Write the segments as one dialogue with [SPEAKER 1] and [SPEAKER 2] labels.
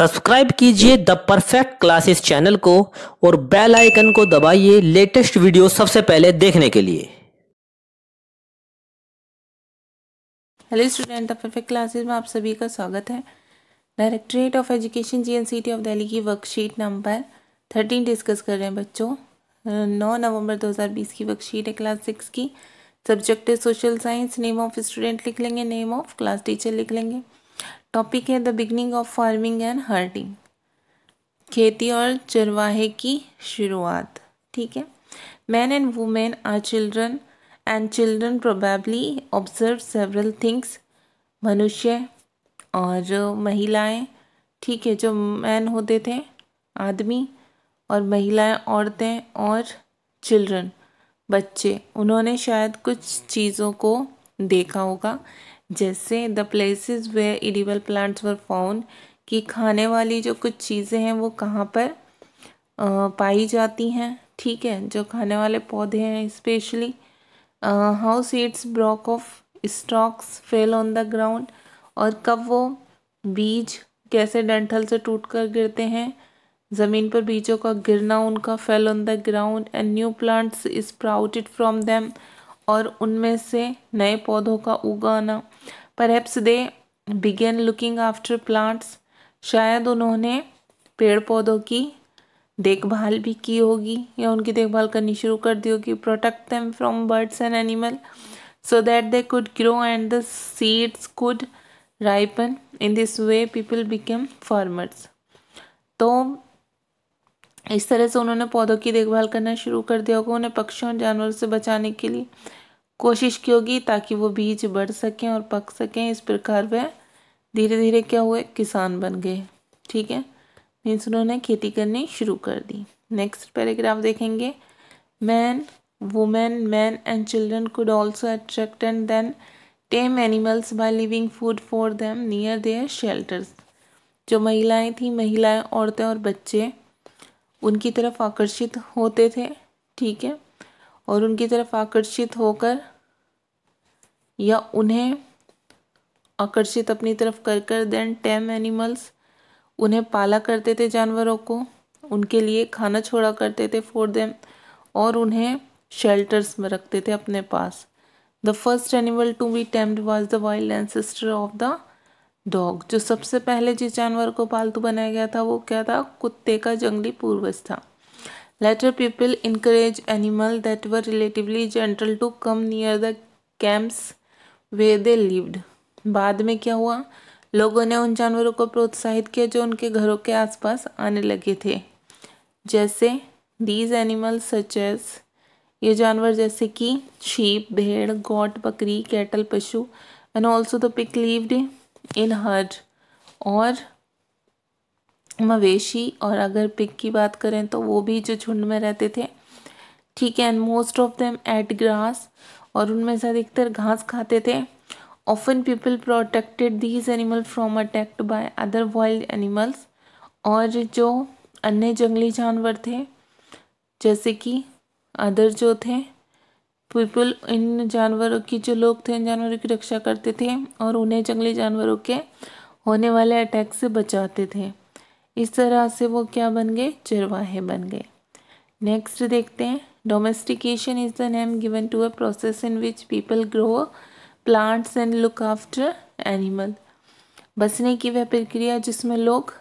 [SPEAKER 1] Subscribe कीजिए the perfect classes channel को और बेल आइकन को दबाइए लेटेस्ट वीडियो सबसे पहले देखने के लिए।
[SPEAKER 2] Hello student, the perfect classes में आप सभी का स्वागत है। Directorate of education GNCT of Delhi की वर्कशीट नंबर 13 डिस्कस कर रहे हैं बच्चों। 9 नवंबर 2020 की वर्कशीट है क्लास 6 की। सब्जेक्ट है social science. Name of student लिख लेंगे, नेम ऑफ क्लास टीचर लिख लेंगे। टॉपिक है the beginning of farming and herding, खेती और चरवाहे की शुरुआत। ठीक है। Men and women are children and children probably observe several things. मनुष्य और महिलाएं, ठीक है, जो मैन होते थे आदमी और महिलाएं औरतें और चिल्ड्रन बच्चे, उन्होंने शायद कुछ चीज़ों को देखा होगा, जैसे the places where edible plants were found, कि खाने वाली जो कुछ चीज़ें हैं वो कहाँ पर पाई जाती हैं। ठीक है, जो खाने वाले पौधे हैं, specially how seeds broke of stocks fail on the ground, और कब वो बीज कैसे डंठल से टूटकर गिरते हैं, ज़मीन पर बीजों का गिरना उनका, fell on the ground and new plants sprouted from them, और उनमें से नए पौधों का उगाना। Perhaps they began looking after plants, शायद उन्होंने पेड़ पौधों की देखभाल भी की होगी या उनकी देखभाल करनी शुरू कर दी होगी। Protect them from birds and animal so that they could grow and the seeds could ripen. In this way people became farmers. तो इस तरह से उन्होंने पौधों की देखभाल करना शुरू कर दिया होगा। उन्हें पक्षियों और जानवरों से बचाने के लिए कोशिश की होगी ताकि वो बीज बढ़ सकें और पक सकें। इस प्रकार वह धीरे धीरे क्या हुए, किसान बन गए। ठीक है, मीन्स उन्होंने खेती करनी शुरू कर दी। नेक्स्ट पैराग्राफ देखेंगे। Men, women, men and children could also attract and then tame animals by leaving food for them near their shelters. जो महिलाएं थी, महिलाएं, औरतें और बच्चे उनकी तरफ आकर्षित होते थे। ठीक है, और उनकी तरफ आकर्षित होकर या उन्हें आकर्षित अपनी तरफ कर कर देन टेम एनिमल्स, उन्हें पाला करते थे जानवरों को, उनके लिए खाना छोड़ा करते थे फॉर देम, और उन्हें शेल्टर्स में रखते थे अपने पास। The first animal to be tamed was the wild ancestor of the dog. जो सबसे पहले जिस जानवर को पालतू बनाया गया था वो क्या था, कुत्ते का जंगली पूर्वज था। Later people encourage animal that were relatively gentle to come near the camps where they lived. बाद में क्या हुआ, लोगों ने उन जानवरों को प्रोत्साहित किया जो उनके घरों के आसपास आने लगे थे। जैसे दीज एनिमल्स सच एज, ये जानवर जैसे कि शीप, भेड़, गोट, बकरी, कैटल, पशु, and also the pig lived in heard, और मवेशी, और अगर पिग की बात करें तो वो भी जो झुंड में रहते थे। ठीक है, and most of them at grass, और उनमें से अधिकतर घास खाते थे। Often people protected these animal from attacked by other wild animals, और जो अन्य जंगली जानवर थे, जैसे कि अदर जो थे पीपल, इन जानवरों की जो लोग थे इन जानवरों की रक्षा करते थे और उन्हें जंगली जानवरों के होने वाले अटैक से बचाते थे। इस तरह से वो क्या बन गए, चरवाहे बन गए। नेक्स्ट देखते हैं। Domestication is the name given to a process in which people grow plants and look after animal. बसने की वह प्रक्रिया जिसमें लोग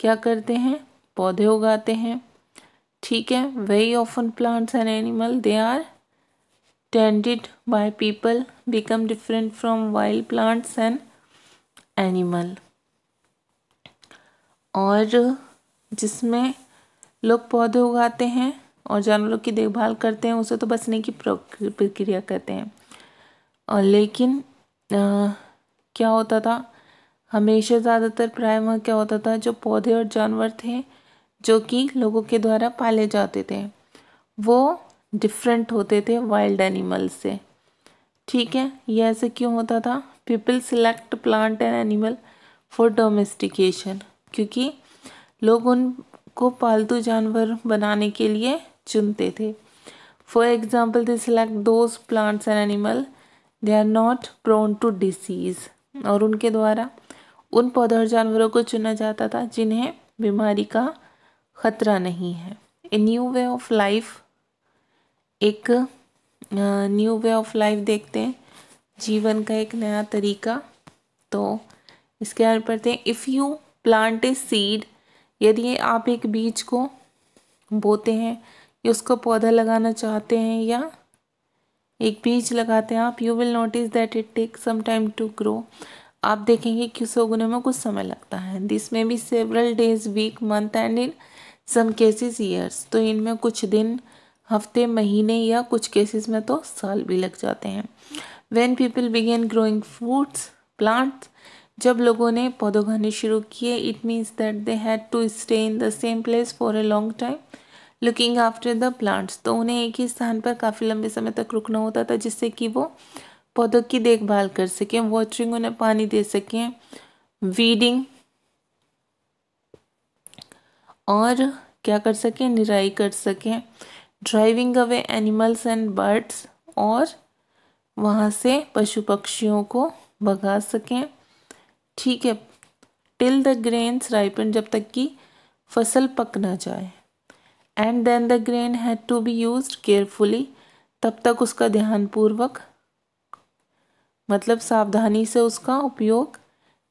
[SPEAKER 2] क्या करते हैं, पौधे उगाते हैं। ठीक है, very often plants and animal they are tended by people become different from wild plants and animal. और जिसमें लोग पौधे उगाते हैं और जानवरों की देखभाल करते हैं उसे तो बसने की प्रक्रिया कहते हैं। और लेकिन क्या होता था, हमेशा ज़्यादातर प्रायः क्या होता था, जो पौधे और जानवर थे जो कि लोगों के द्वारा पाले जाते थे वो डिफरेंट होते थे वाइल्ड एनिमल से। ठीक है, ये ऐसे क्यों होता था, people select plant and animal for domestication, क्योंकि लोग उनको पालतू जानवर बनाने के लिए चुनते थे। For example they select those plants and animal they are not prone to disease, और उनके द्वारा उन पौधों और जानवरों को चुना जाता था जिन्हें बीमारी का खतरा नहीं है। A new way of life, एक न्यू वे ऑफ लाइफ देखते हैं, जीवन का एक नया तरीका। तो इसके आगे पढ़ते हैं। If you plant a seed, यदि आप एक बीज को बोते हैं या उसको पौधा लगाना चाहते हैं या एक बीज लगाते हैं आप, you will notice that it take some time to grow, आप देखेंगे कि उसे उगने में कुछ समय लगता है। दिस में be several days, week, month and in some cases years, तो इनमें कुछ दिन, हफ्ते, महीने या कुछ केसेस में तो साल भी लग जाते हैं। When people began growing fruits plants, जब लोगों ने पौधे उगाने शुरू किए, it means that they had to stay in the same place for a long time looking after the plants, तो उन्हें एक ही स्थान पर काफ़ी लंबे समय तक रुकना होता था जिससे कि वो पौधों की देखभाल कर सकें, वाटरिंग, उन्हें पानी दे सकें, वीडिंग, और क्या कर सकें, निराई कर सकें, driving away animals and birds, और वहाँ से पशु पक्षियों को भगा सकें। ठीक है, टिल द ग्रेन्स राइपन, जब तक कि फसल पक ना जाए, and then the grain had to be used carefully, तब तक उसका ध्यानपूर्वक, मतलब सावधानी से उसका उपयोग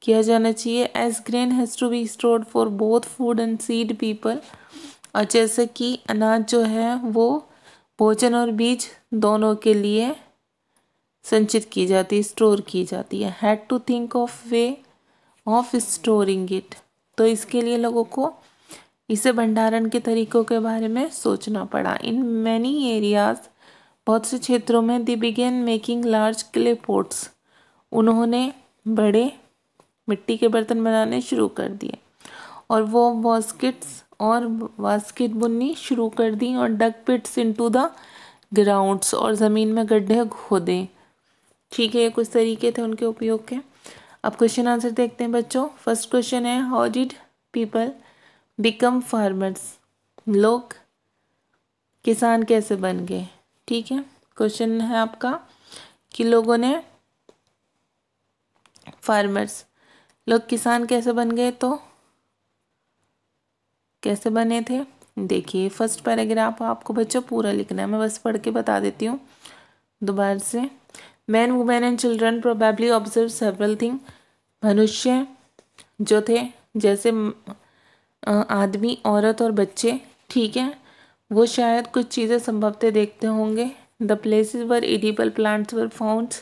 [SPEAKER 2] किया जाना चाहिए। As grain has to be stored for both food and seed people, और जैसे कि अनाज जो है वो भोजन और बीज दोनों के लिए संचित की जाती है, स्टोर की जाती है। Had to think of way of storing it, तो इसके लिए लोगों को इसे भंडारण के तरीकों के बारे में सोचना पड़ा। इन मैनी एरियाज, बहुत से क्षेत्रों में, they began making large clay pots, उन्होंने बड़े मिट्टी के बर्तन बनाने शुरू कर दिए, और वो बास्केट्स और बास्केट बुननी शुरू कर दी, और डग पिट्स इनटू द ग्राउंड्स, और ज़मीन में गड्ढे खोदे। ठीक है, ये कुछ तरीके थे उनके उपयोग के। अब क्वेश्चन आंसर देखते हैं बच्चों। फर्स्ट क्वेश्चन है, how did people become farmers, लोग किसान कैसे बन गए। ठीक है, क्वेश्चन है आपका कि लोगों ने फार्मर्स, लोग किसान कैसे बन गए, तो कैसे बने थे। देखिए, फर्स्ट पैराग्राफ आपको बच्चों पूरा लिखना है, मैं बस पढ़ के बता देती हूँ दोबारा से। Man, women and children probably observe several thing, मनुष्य जो थे, जैसे आदमी, औरत और बच्चे, ठीक है, वो शायद कुछ चीज़ें संभवतः देखते होंगे। The places were edible plants were found,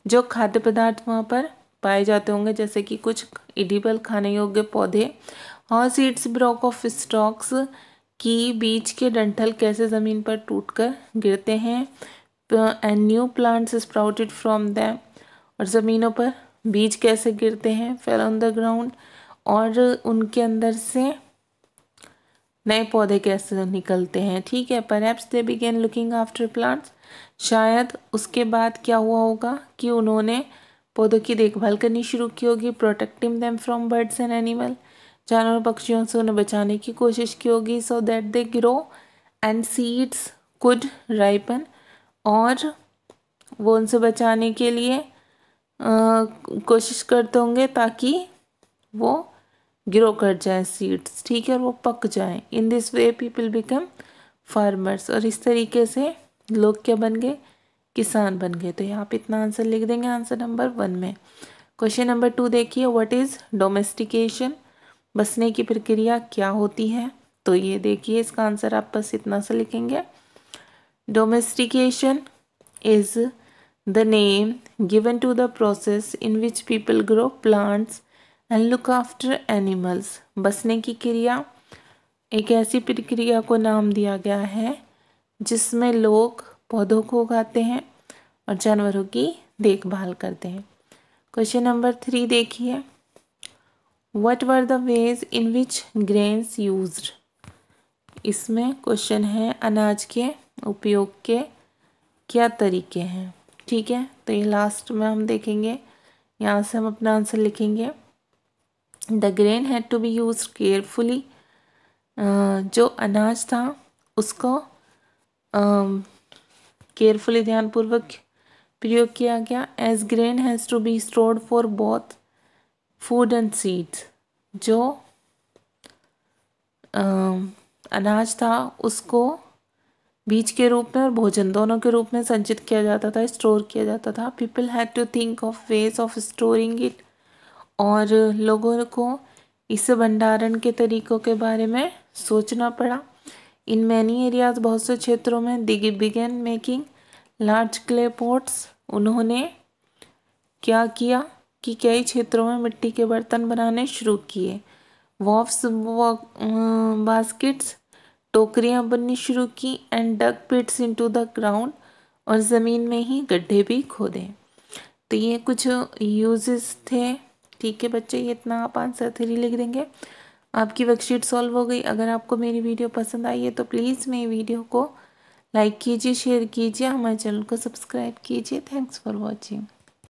[SPEAKER 2] जो खाद्य पदार्थ वहाँ पर पाए जाते होंगे, जैसे कि कुछ एडिबल खाने योग्य पौधे। How seeds broke of stocks, की बीज के डंठल कैसे ज़मीन पर टूटकर गिरते हैं। And new plants sprouted from them, और ज़मीनों पर बीज कैसे गिरते हैं। फेल ऑन द ग्राउंड, और उनके अंदर से नए पौधे कैसे निकलते हैं। ठीक है, perhaps they began looking after plants, शायद उसके बाद क्या हुआ होगा कि उन्होंने पौधों की देखभाल करनी शुरू की होगी। Protecting them from birds and animal, जानवर पक्षियों से उन्हें बचाने की कोशिश की होगी। So that they grow and seeds could ripen, और वो उनसे बचाने के लिए कोशिश करते होंगे ताकि वो ग्रो कर जाए सीड्स, ठीक है, और वो पक जाए। In this way people become farmers, और इस तरीके से लोग क्या बन गए, किसान बन गए। तो यहाँ पे इतना आंसर लिख देंगे आंसर नंबर 1 में। क्वेश्चन नंबर 2 देखिए, व्हाट इज़ डोमेस्टिकेशन, बसने की प्रक्रिया क्या होती है। तो ये देखिए, इसका आंसर आप बस इतना सा लिखेंगे, domestication is the name given to the process in which people grow plants and look after animals. बसने की क्रिया एक ऐसी प्रक्रिया को नाम दिया गया है जिसमें लोग पौधों को उगाते हैं और जानवरों की देखभाल करते हैं। क्वेश्चन नंबर 3 देखिए, what were the ways in which grains used. इसमें क्वेश्चन है अनाज के उपयोग के क्या तरीके हैं। ठीक है, तो ये लास्ट में हम देखेंगे, यहाँ से हम अपना आंसर लिखेंगे। The grain had to be use carefully, जो अनाज था उसको केयरफुली ध्यानपूर्वक प्रयोग किया गया। As grain has to be stored for both food and seeds, जो अनाज था उसको बीज के रूप में और भोजन दोनों के रूप में संचित किया जाता था, स्टोर किया जाता था। People had to think of ways of storing it, और लोगों को इस भंडारण के तरीकों के बारे में सोचना पड़ा। इन मैनी एरियाज, बहुत से क्षेत्रों में, they began making large clay pots, उन्होंने क्या किया कि कई क्षेत्रों में मिट्टी के बर्तन बनाने शुरू किए। वॉफ्स बास्केट्स, टोकरियाँ बननी शुरू की। And dug pits into the ground, और ज़मीन में ही गड्ढे भी खोदे। तो ये कुछ यूजेस थे। ठीक है बच्चे, ये इतना आप आंसर 3 लिख देंगे। आपकी वर्कशीट सॉल्व हो गई। अगर आपको मेरी वीडियो पसंद आई है तो प्लीज़ मेरी वीडियो को लाइक कीजिए, शेयर कीजिए, हमारे चैनल को सब्सक्राइब कीजिए। Thanks for watching.